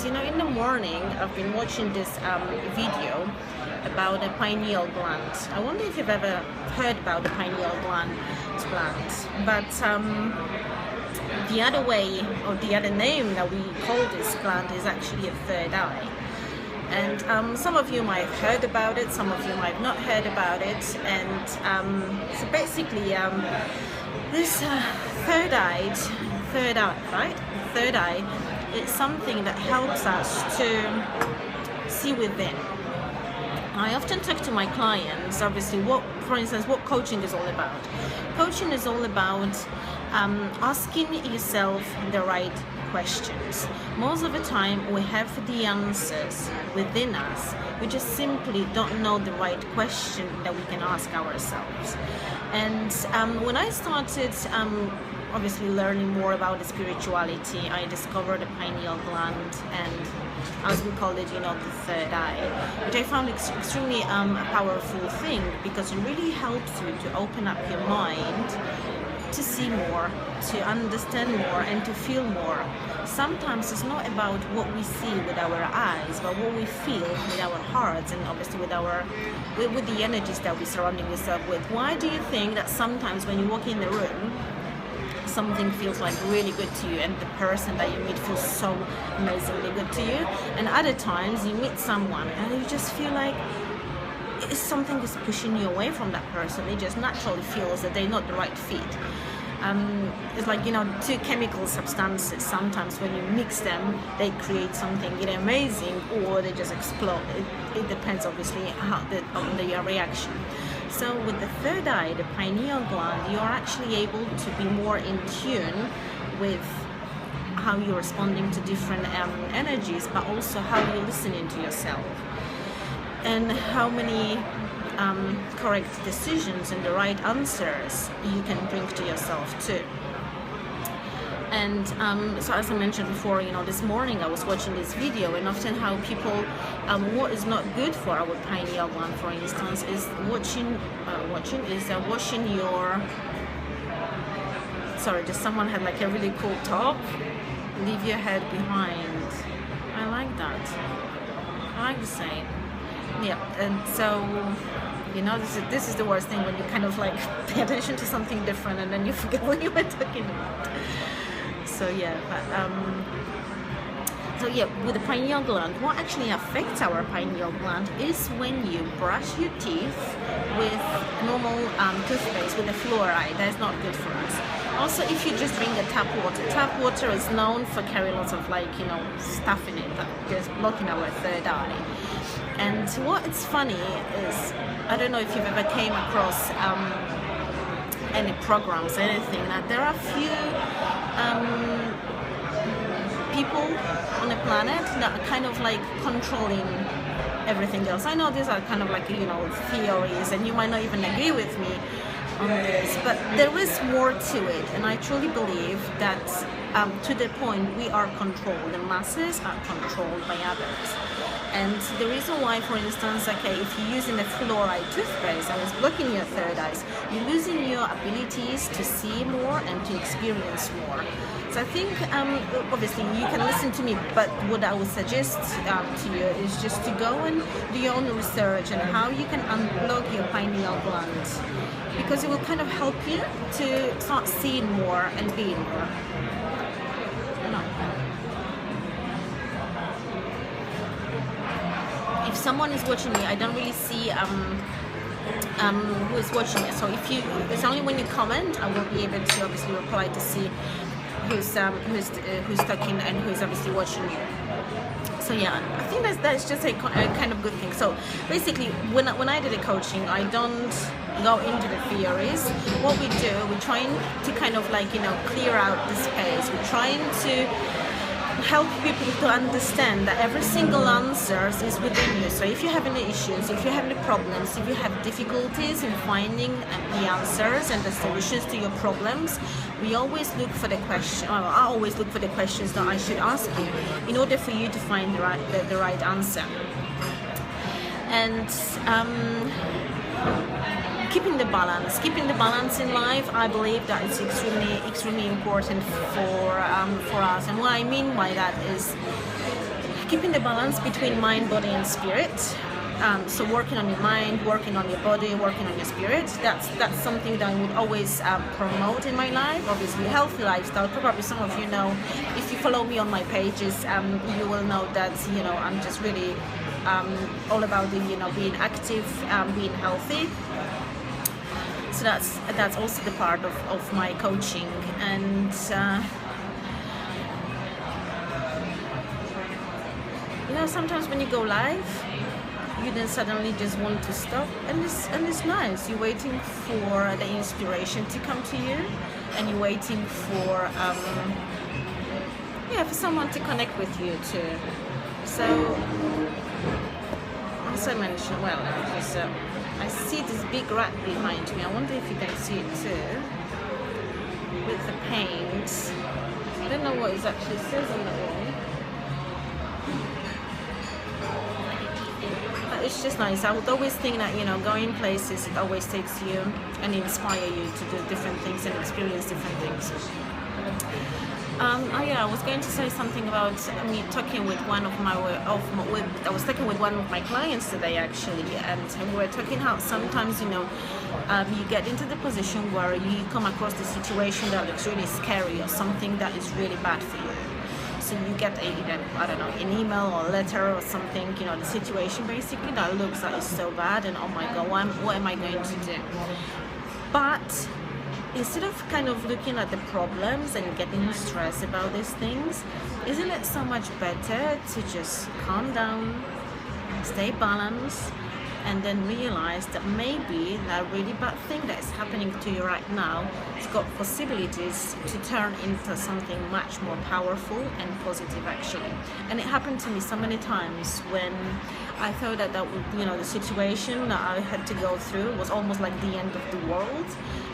you know, in the morning I've been watching this video about the pineal gland. I wonder if you've ever heard about the pineal gland, but the other way, or the other name that we call this gland, is actually a third eye. And some of you might have heard about it, some of you might have not heard about it. And so basically, this third eye, right? Third eye, it's something that helps us to see within. I often talk to my clients, obviously, for instance, what coaching is all about. Coaching is all about asking yourself the right questions. Most of the time we have the answers within us, we just simply don't know the right question that we can ask ourselves. And when I started obviously learning more about the spirituality, I discovered the pineal gland, and as we call it, you know, the third eye, which I found extremely a powerful thing, because it really helps you to open up your mind, to see more, to understand more, and to feel more. Sometimes it's not about what we see with our eyes, but what we feel with our hearts, and obviously with the energies that we're surrounding ourselves with. Why do you think that sometimes when you walk in the room, something feels like really good to you, and the person that you meet feels so amazingly good to you, and other times you meet someone and you just feel like something is pushing you away from that person? It just naturally feels that they're not the right fit. It's like, you know, two chemical substances. Sometimes when you mix them, they create something, you know, amazing, or they just explode. It depends, obviously, on the reaction. So with the third eye, the pineal gland, you are actually able to be more in tune with how you're responding to different energies, but also how you're listening to yourself, and how many correct decisions and the right answers you can bring to yourself too. And so as I mentioned before, you know, this morning I was watching this video, and often how people, what is not good for our pineal gland, for instance, is washing your, sorry, just someone had like a really cool top, leave your head behind. I like that. I like the saying. Yeah, and so, you know, this is the worst thing, when you kind of like pay attention to something different and then you forget what you were talking about. So yeah, with the pineal gland, what actually affects our pineal gland is when you brush your teeth with normal toothpaste with the fluoride. That is not good for us. Also, if you just drink the tap water is known for carrying lots of, like, you know, stuff in it that is blocking our third eye. And what is funny is, I don't know if you've ever came across any programs, anything, that there are few people on the planet that are kind of like controlling everything else. I know these are kind of like, you know, theories, and you might not even agree with me on this, but there is more to it, and I truly believe that to the point we are controlled, the masses are controlled by others. And the reason why, for instance, okay, if you're using a fluoride toothpaste and it's blocking your third eyes, you're losing your abilities to see more and to experience more. So I think, obviously, you can listen to me, but what I would suggest to you is just to go and do your own research on how you can unblock your pineal gland, because it will kind of help you to start seeing more and being more. If someone is watching me, I don't really see who is watching it. So it's only when you comment, I will be able to obviously reply to see who's talking and who's obviously watching you. So yeah, I think that's just a kind of good thing. So basically, when I did the coaching, I don't go into the theories. What we do, we're trying to kind of like, you know, clear out the space. We're trying to help people to understand that every single answer is within you. So if you have any issues, if you have any problems, if you have difficulties in finding the answers and the solutions to your problems, we always look for the question. I always look for the questions that I should ask you in order for you to find the right answer. And keeping the balance in life, I believe that it's extremely important for us. And what I mean by that is, keeping the balance between mind, body, and spirit. So working on your mind, working on your body, working on your spirit. That's something that I would always promote in my life. Obviously, healthy lifestyle. Probably some of you know, if you follow me on my pages, you will know that I'm just really all about the being active, being healthy. So that's also the part of my coaching. And sometimes when you go live, you then suddenly just want to stop, and it's nice. You're waiting for the inspiration to come to you, and you're waiting for for someone to connect with you too. So as I mentioned, I see this big rat behind me. I wonder if you can see it too with the paint. I don't know what it actually says on the wall. It's just nice. I would always think that going places, it always takes you and inspire you to do different things and experience different things. I was going to say something about me talking with one of my I was talking with one of my clients today actually, and we were talking how sometimes you get into the position where you come across the situation that looks really scary or something that is really bad for you. So you get an email or a letter or something, the situation basically that looks like it's so bad, and oh my god, what am I going to do? But instead of kind of looking at the problems and getting stressed about these things, isn't it so much better to just calm down, stay balanced, and then realize that maybe that really bad thing that is happening to you right now has got possibilities to turn into something much more powerful and positive actually. And it happened to me so many times when I thought that the situation that I had to go through was almost like the end of the world,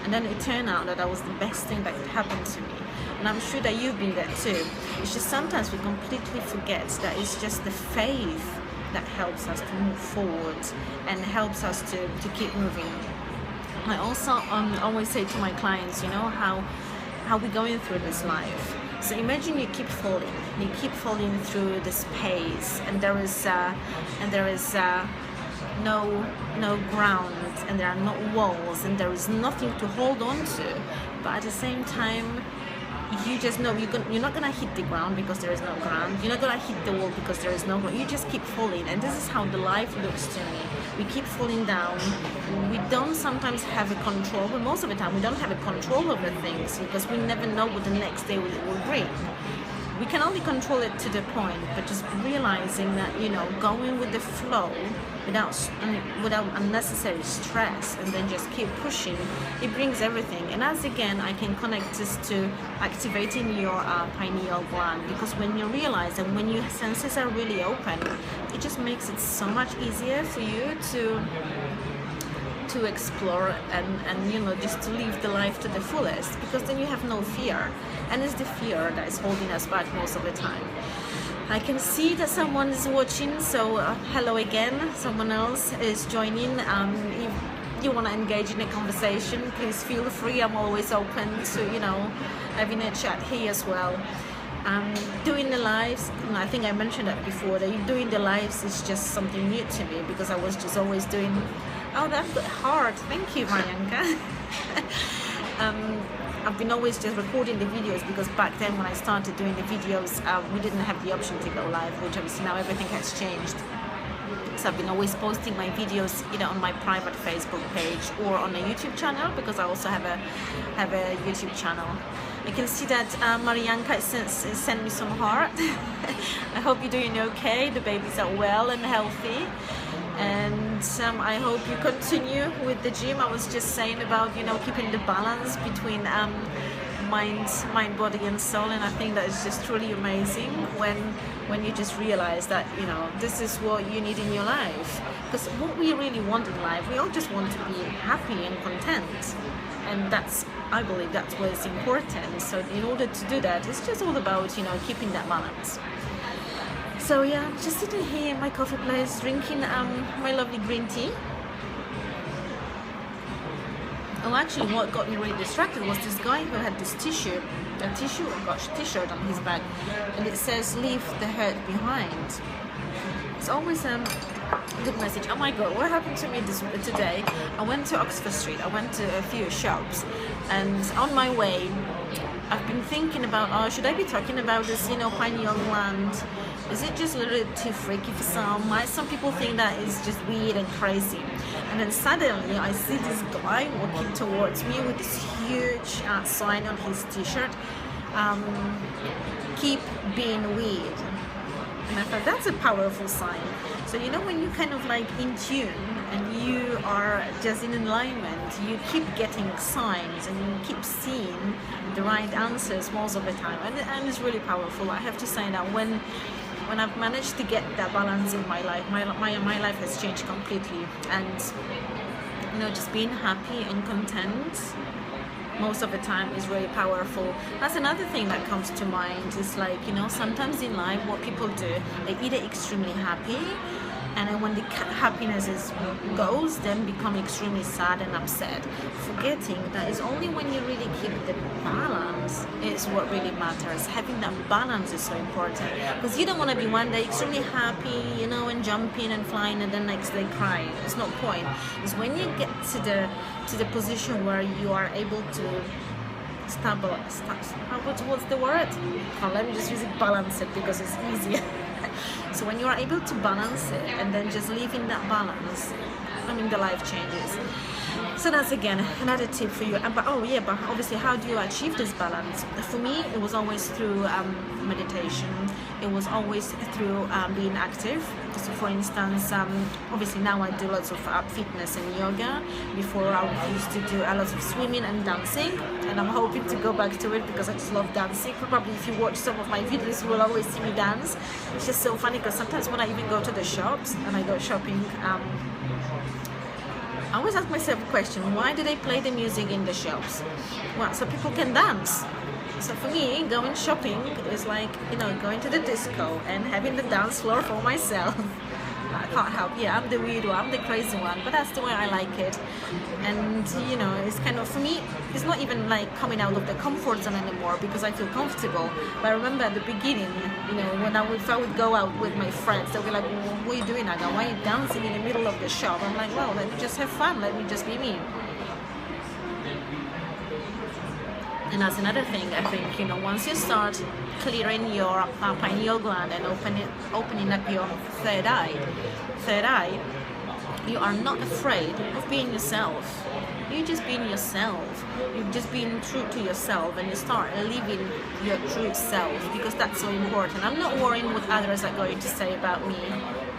and then it turned out that was the best thing that could happen to me. And I'm sure that you've been there too. It's just sometimes we completely forget that it's just the faith that helps us to move forward and helps us to keep moving. I also always say to my clients, how we're going through this life. So imagine you keep falling through this pace, and there is no ground, and there are no walls, and there is nothing to hold on to. But at the same time, you just know you're not gonna hit the ground because there is no ground. You're not gonna hit the wall because there is no ground. You just keep falling, and this is how the life looks to me. We keep falling down. We don't sometimes have a control, but most of the time we don't have a control over things because we never know what the next day will bring. We can only control it to the point, but just realizing that going with the flow without unnecessary stress, and then just keep pushing, it brings everything. And as again, I can connect this to activating your pineal gland, because when you realize and when your senses are really open, it just makes it so much easier for you to explore and just to live the life to the fullest, because then you have no fear, and it's the fear that is holding us back most of the time. I can see that someone is watching, so hello again. Someone else is joining. If you want to engage in a conversation, please feel free. I'm always open to having a chat here as well. Doing the lives, I think I mentioned that before, that doing the lives is just something new to me, because I was just always doing, that's hard, thank you Marianka. I've been always just recording the videos, because back then when I started doing the videos, we didn't have the option to go live, which obviously now everything has changed. So I've been always posting my videos either on my private Facebook page or on a YouTube channel, because I also have a YouTube channel. I can see that Marianka sent me some heart. I hope you're doing okay. The babies are well and healthy, and I hope you continue with the gym. I was just saying about keeping the balance between mind, body, and soul, and I think that is just truly amazing when you just realize that this is what you need in your life. Because what we really want in life, we all just want to be happy and content, and I believe that's what is important. So in order to do that, it's just all about keeping that balance. So yeah, I'm just sitting here in my coffee place drinking my lovely green tea. Oh, actually, what got me really distracted was this guy who had this t-shirt on his back, and it says "Leave the hurt behind." It's always a good message. Oh my God, what happened to me today? I went to Oxford Street. I went to a few shops, and on my way, I've been thinking about, oh, should I be talking about this, pineal gland? Is it just a little too freaky for some? Might some people think that is just weird and crazy? And then suddenly I see this guy walking towards me with this huge sign on his t-shirt, "Keep being weird." And I thought, that's a powerful sign. So when you kind of like in tune and you are just in alignment, you keep getting signs and you keep seeing the right answers most of the time, and it's really powerful. I have to say that when I've managed to get that balance in my life, my life has changed completely. And just being happy and content most of the time is really powerful. That's another thing that comes to mind. Is like, sometimes in life what people do, they either extremely happy, and then when the happiness goes, then become extremely sad and upset, forgetting that it's only when you really keep the balance is what really matters. Having that balance is so important, because you don't want to be one day extremely happy, and jumping and flying, and then next day crying. It's no point. It's when you get to the position where you are able to what's the word? Oh, let me just use it, balance it, because it's easier. So when you are able to balance it and then just live in that balance, the life changes. So that's again another tip for you. But obviously, how do you achieve this balance? For me, it was always through meditation. It was always through being active. So for instance, obviously now I do lots of fitness and yoga. Before I used to do a lot of swimming and dancing, and I'm hoping to go back to it because I just love dancing. Probably if you watch some of my videos, you will always see me dance. It's just so funny because sometimes when I even go to the shops and I go shopping, I always ask myself a question: why do they play the music in the shops? Well, so people can dance. So for me, going shopping is like, going to the disco and having the dance floor for myself. I can't help. Yeah, I'm the weird one, I'm the crazy one, but that's the way I like it. And it's kind of, for me, it's not even like coming out of the comfort zone anymore because I feel comfortable. But I remember at the beginning, when if I would go out with my friends, they'll be like, well, what are you doing, Aga? Why are you dancing in the middle of the shop? I'm like, well, let me just have fun. Let me just be me. And that's another thing. I think, once you start clearing your pineal gland and opening up your third eye, you are not afraid of being yourself. You're just being yourself. You're just being true to yourself, and you start living your true self, because that's so important. I'm not worrying what others are going to say about me,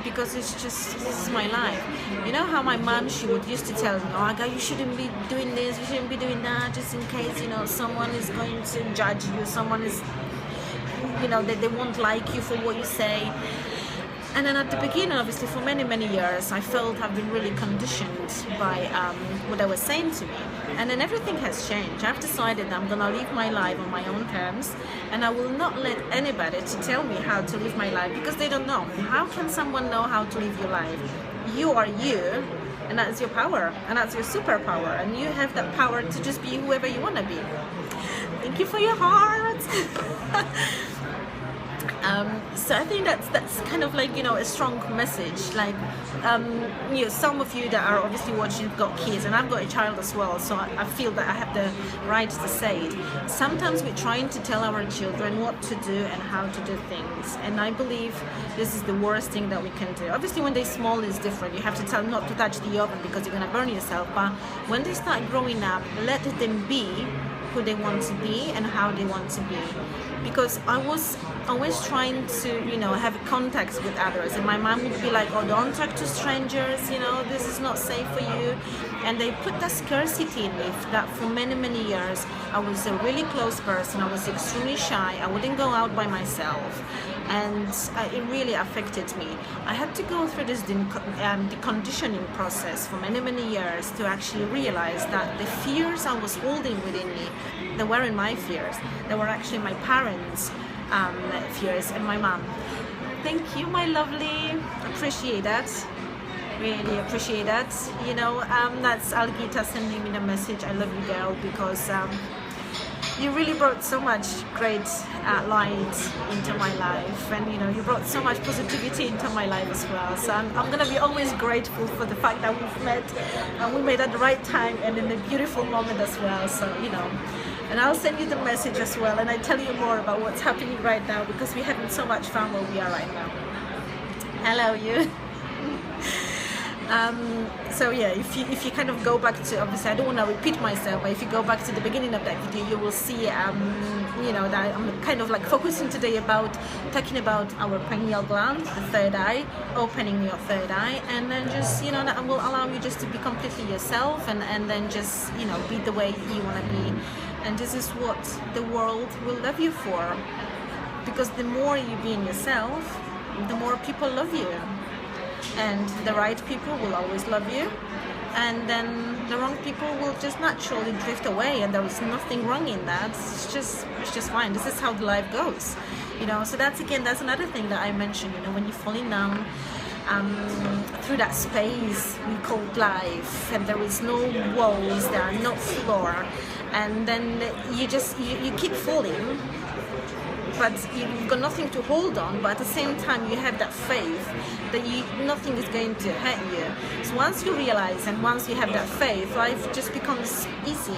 because this is my life. You know how my mom, she would used to tell me, oh, Aga, you shouldn't be doing this, you shouldn't be doing that, just in case, someone is going to judge you, someone is, they won't like you for what you say. And then at the beginning, obviously, for many, many years, I felt I've been really conditioned by what they were saying to me. And then everything has changed. I've decided that I'm going to live my life on my own terms, and I will not let anybody to tell me how to live my life, because they don't know. How can someone know how to live your life? You are you, and that's your power, and that's your superpower, and you have that power to just be whoever you want to be. Thank you for your heart. So I think that's kind of like, a strong message. Like, some of you that are obviously watching have got kids, and I've got a child as well, so I feel that I have the right to say it. Sometimes we're trying to tell our children what to do and how to do things, and I believe this is the worst thing that we can do. Obviously, when they're small, it's different. You have to tell them not to touch the oven because you're going to burn yourself. But when they start growing up, let them be who they want to be and how they want to be. Because I was always trying to, have contacts with others, and my mom would be like, oh, don't talk to strangers, this is not safe for you. And they put that scarcity in me, that for many, many years I was a really close person. I was extremely shy. I wouldn't go out by myself, and it really affected me. I had to go through this deconditioning process for many, many years to actually realize that the fears I was holding within me, they weren't my fears. They were actually my parents' fears and my mom. Thank you, my lovely. Appreciate that. Really appreciate that. You know, that's Algita sending me the message. I love you, girl, because you really brought so much great light into my life, and you know, you brought so much positivity into my life as well. So I'm gonna be always grateful for the fact that we've met, and we met at the right time and in a beautiful moment as well. So you know, and I'll send you the message as well, and I tell you more about what's happening right now, because we're having so much fun where we are right now. Hello, you. So yeah, if you kind of go back to, obviously I don't want to repeat myself, but if you go back to the beginning of that video, you will see you know, that I'm kind of like focusing today about talking about our pineal gland, the third eye, opening your third eye, and then just, you know, that will allow you just to be completely yourself, and then just, you know, be the way you want to be. And this is what the world will love you for, because the more you be in yourself, the more people love you. And the right people will always love you, and then the wrong people will just naturally drift away, and there is nothing wrong in that. It's just fine. This is how life goes, you know. So that's another thing that I mentioned, you know, when you're falling down through that space we call life, and there is no walls, there are no floor, and then you keep falling, but you've got nothing to hold on, but at the same time you have that faith that nothing is going to hurt you. So once you realize, and once you have that faith, life just becomes easy.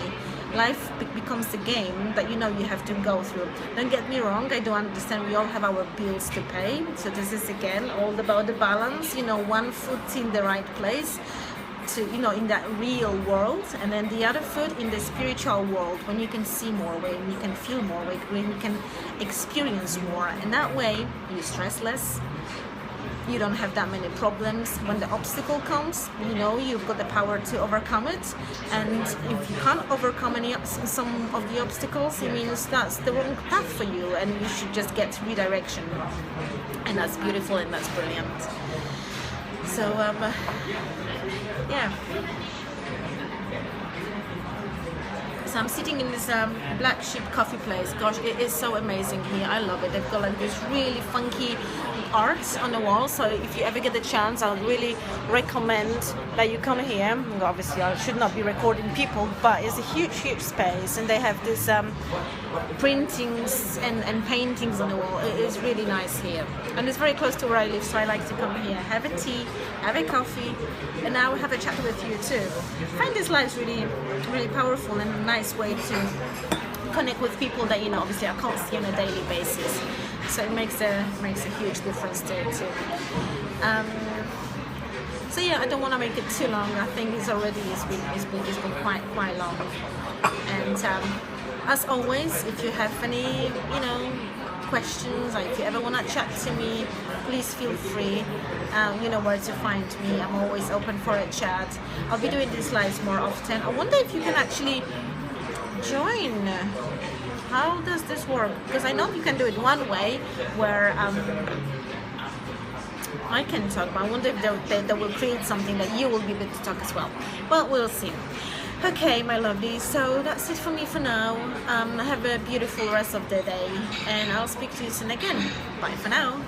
Life becomes a game that you know you have to go through. Don't get me wrong, I do understand we all have our bills to pay, so this is again all about the balance, you know, one foot in the right place, to, you know, in that real world, and then the other foot in the spiritual world, when you can see more, when you can feel more, when you can experience more, and that way you stress less, you don't have that many problems. When the obstacle comes, you know, you've got the power to overcome it, and if you can't overcome some of the obstacles, it means that's the wrong path for you, and you should just get redirection, and that's beautiful and that's brilliant. So yeah, so I'm sitting in this Black Sheep coffee place. Gosh, it is so amazing here. I love it. They've got like this really funky art on the wall, so if you ever get the chance, I'll really recommend that you come here. Obviously I should not be recording people, but it's a huge space, and they have this printings and paintings on the wall. It is really nice here, and it's very close to where I live, so I like to come here, have a tea, have a coffee, and now have a chat with you too. I find this life really powerful and a nice way to connect with people that, you know, obviously I can't see on a daily basis, so it makes a huge difference there too. So yeah, I don't want to make it too long. I think it's been quite long. And as always, if you have any, you know, questions, or if you ever want to chat to me, please feel free. You know where to find me. I'm always open for a chat. I'll be doing these lives more often. I wonder if you can actually join. How does this work? Because I know you can do it one way, where I can talk, but I wonder if they will create something that you will be able to talk as well. Well, we'll see. Okay, my lovely, so that's it for me for now. Have a beautiful rest of the day, and I'll speak to you soon again. Bye for now.